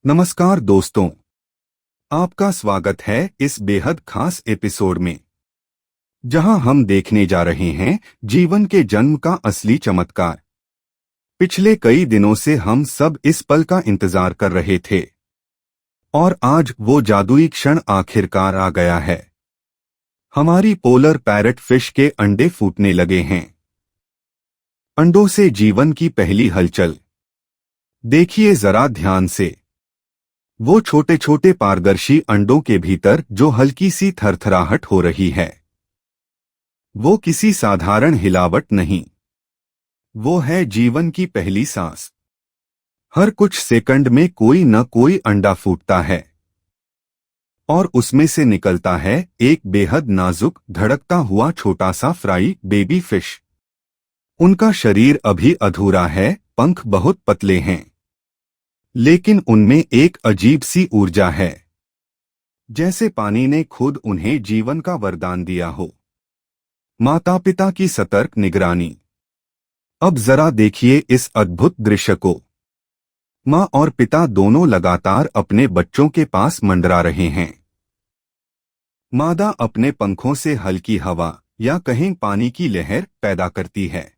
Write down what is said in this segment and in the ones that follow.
नमस्कार दोस्तों, आपका स्वागत है इस बेहद खास एपिसोड में, जहां हम देखने जा रहे हैं जीवन के जन्म का असली चमत्कार। पिछले कई दिनों से हम सब इस पल का इंतजार कर रहे थे और आज वो जादुई क्षण आखिरकार आ गया है। हमारी पोलर पैरट फिश के अंडे फूटने लगे हैं। अंडों से जीवन की पहली हलचल देखिए जरा ध्यान से। वो छोटे छोटे पारदर्शी अंडों के भीतर जो हल्की सी थरथराहट हो रही है, वो किसी साधारण हिलावट नहीं, वो है जीवन की पहली सांस। हर कुछ सेकंड में कोई न कोई अंडा फूटता है और उसमें से निकलता है एक बेहद नाजुक धड़कता हुआ छोटा सा फ्राई बेबी फिश। उनका शरीर अभी अधूरा है, पंख बहुत पतले हैं, लेकिन उनमें एक अजीब सी ऊर्जा है, जैसे पानी ने खुद उन्हें जीवन का वरदान दिया हो। माता पिता की सतर्क निगरानी। अब जरा देखिए इस अद्भुत दृश्य को। माँ और पिता दोनों लगातार अपने बच्चों के पास मंडरा रहे हैं। मादा अपने पंखों से हल्की हवा या कहीं पानी की लहर पैदा करती है,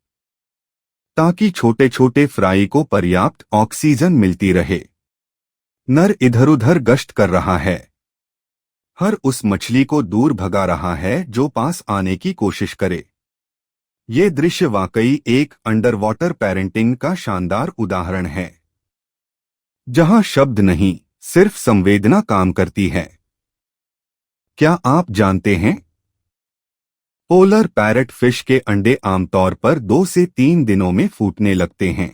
ताकि छोटे छोटे फ्राई को पर्याप्त ऑक्सीजन मिलती रहे। नर इधर उधर गश्त कर रहा है, हर उस मछली को दूर भगा रहा है जो पास आने की कोशिश करे। ये दृश्य वाकई एक अंडरवाटर पेरेंटिंग का शानदार उदाहरण है, जहां शब्द नहीं, सिर्फ संवेदना काम करती है। क्या आप जानते हैं, पोलर पैरट फिश के अंडे आमतौर पर 2 से 3 दिनों में फूटने लगते हैं।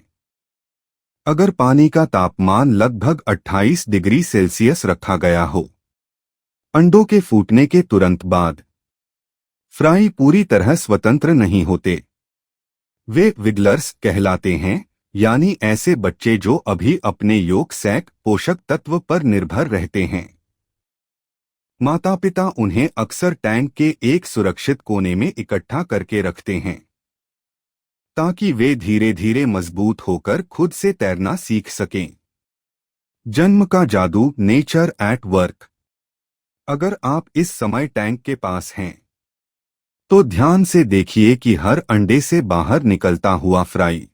अगर पानी का तापमान लगभग 28 डिग्री सेल्सियस रखा गया हो। अंडों के फूटने के तुरंत बाद फ्राई पूरी तरह स्वतंत्र नहीं होते। वे विगलर्स कहलाते हैं, यानी ऐसे बच्चे जो अभी अपने योक सैक पोषक तत्व पर निर्भर रहते हैं। माता पिता उन्हें अक्सर टैंक के एक सुरक्षित कोने में इकट्ठा करके रखते हैं, ताकि वे धीरे धीरे मजबूत होकर खुद से तैरना सीख सकें। जन्म का जादू, नेचर एट वर्क। अगर आप इस समय टैंक के पास हैं, तो ध्यान से देखिए कि हर अंडे से बाहर निकलता हुआ फ्राई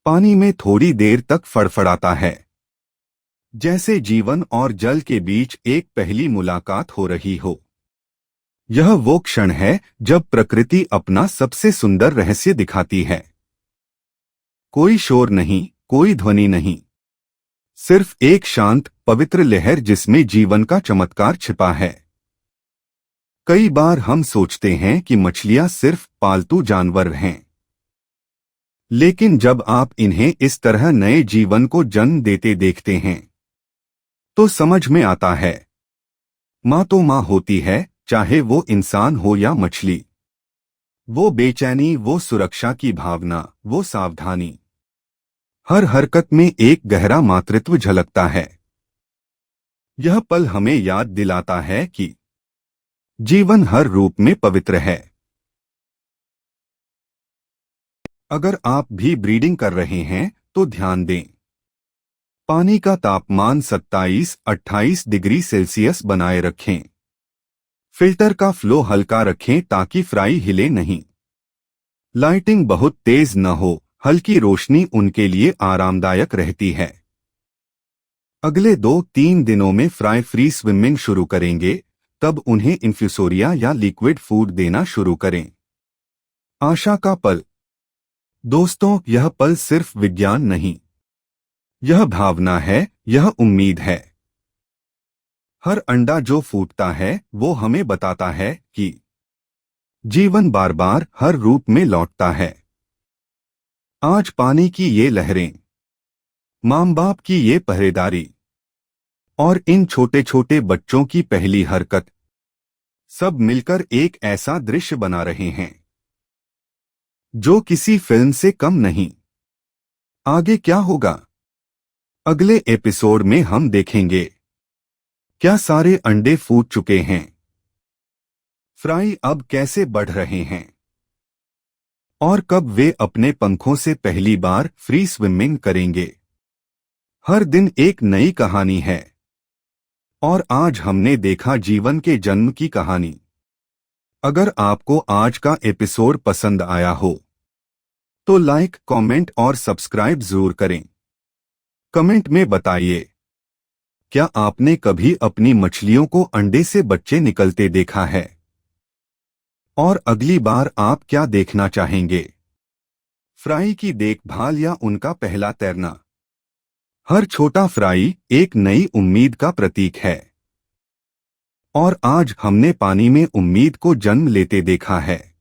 पानी में थोड़ी देर तक फड़फड़ाता है, जैसे जीवन और जल के बीच एक पहली मुलाकात हो रही हो। यह वो क्षण है जब प्रकृति अपना सबसे सुंदर रहस्य दिखाती है। कोई शोर नहीं, कोई ध्वनि नहीं, सिर्फ एक शांत पवित्र लहर जिसमें जीवन का चमत्कार छिपा है। कई बार हम सोचते हैं कि मछलियां सिर्फ पालतू जानवर हैं, लेकिन जब आप इन्हें इस तरह नए जीवन को जन्म देते देखते हैं, तो समझ में आता है, माँ तो माँ होती है, चाहे वो इंसान हो या मछली। वो बेचैनी, वो सुरक्षा की भावना, वो सावधानी, हर हरकत में एक गहरा मातृत्व झलकता है। यह पल हमें याद दिलाता है कि जीवन हर रूप में पवित्र है। अगर आप भी ब्रीडिंग कर रहे हैं तो ध्यान दें, पानी का तापमान 27-28 डिग्री सेल्सियस बनाए रखें। फिल्टर का फ्लो हल्का रखें ताकि फ्राई हिले नहीं। लाइटिंग बहुत तेज न हो, हल्की रोशनी उनके लिए आरामदायक रहती है। अगले 2-3 दिनों में फ्राई फ्री स्विमिंग शुरू करेंगे, तब उन्हें इन्फ्यूसोरिया या लिक्विड फूड देना शुरू करें। आशा का पल। दोस्तों, यह पल सिर्फ विज्ञान नहीं, यह भावना है, यह उम्मीद है। हर अंडा जो फूटता है वो हमें बताता है कि जीवन बार बार हर रूप में लौटता है। आज पानी की ये लहरें, माँ बाप की ये पहरेदारी और इन छोटे छोटे बच्चों की पहली हरकत, सब मिलकर एक ऐसा दृश्य बना रहे हैं जो किसी फिल्म से कम नहीं। आगे क्या होगा? अगले एपिसोड में हम देखेंगे, क्या सारे अंडे फूट चुके हैं? फ्राई अब कैसे बढ़ रहे हैं? और कब वे अपने पंखों से पहली बार फ्री स्विमिंग करेंगे? हर दिन एक नई कहानी है और आज हमने देखा जीवन के जन्म की कहानी। अगर आपको आज का एपिसोड पसंद आया हो तो लाइक, कमेंट और सब्सक्राइब जरूर करें। कमेंट में बताइए, क्या आपने कभी अपनी मछलियों को अंडे से बच्चे निकलते देखा है? और अगली बार आप क्या देखना चाहेंगे? फ्राई की देखभाल या उनका पहला तैरना? हर छोटा फ्राई एक नई उम्मीद का प्रतीक है और आज हमने पानी में उम्मीद को जन्म लेते देखा है।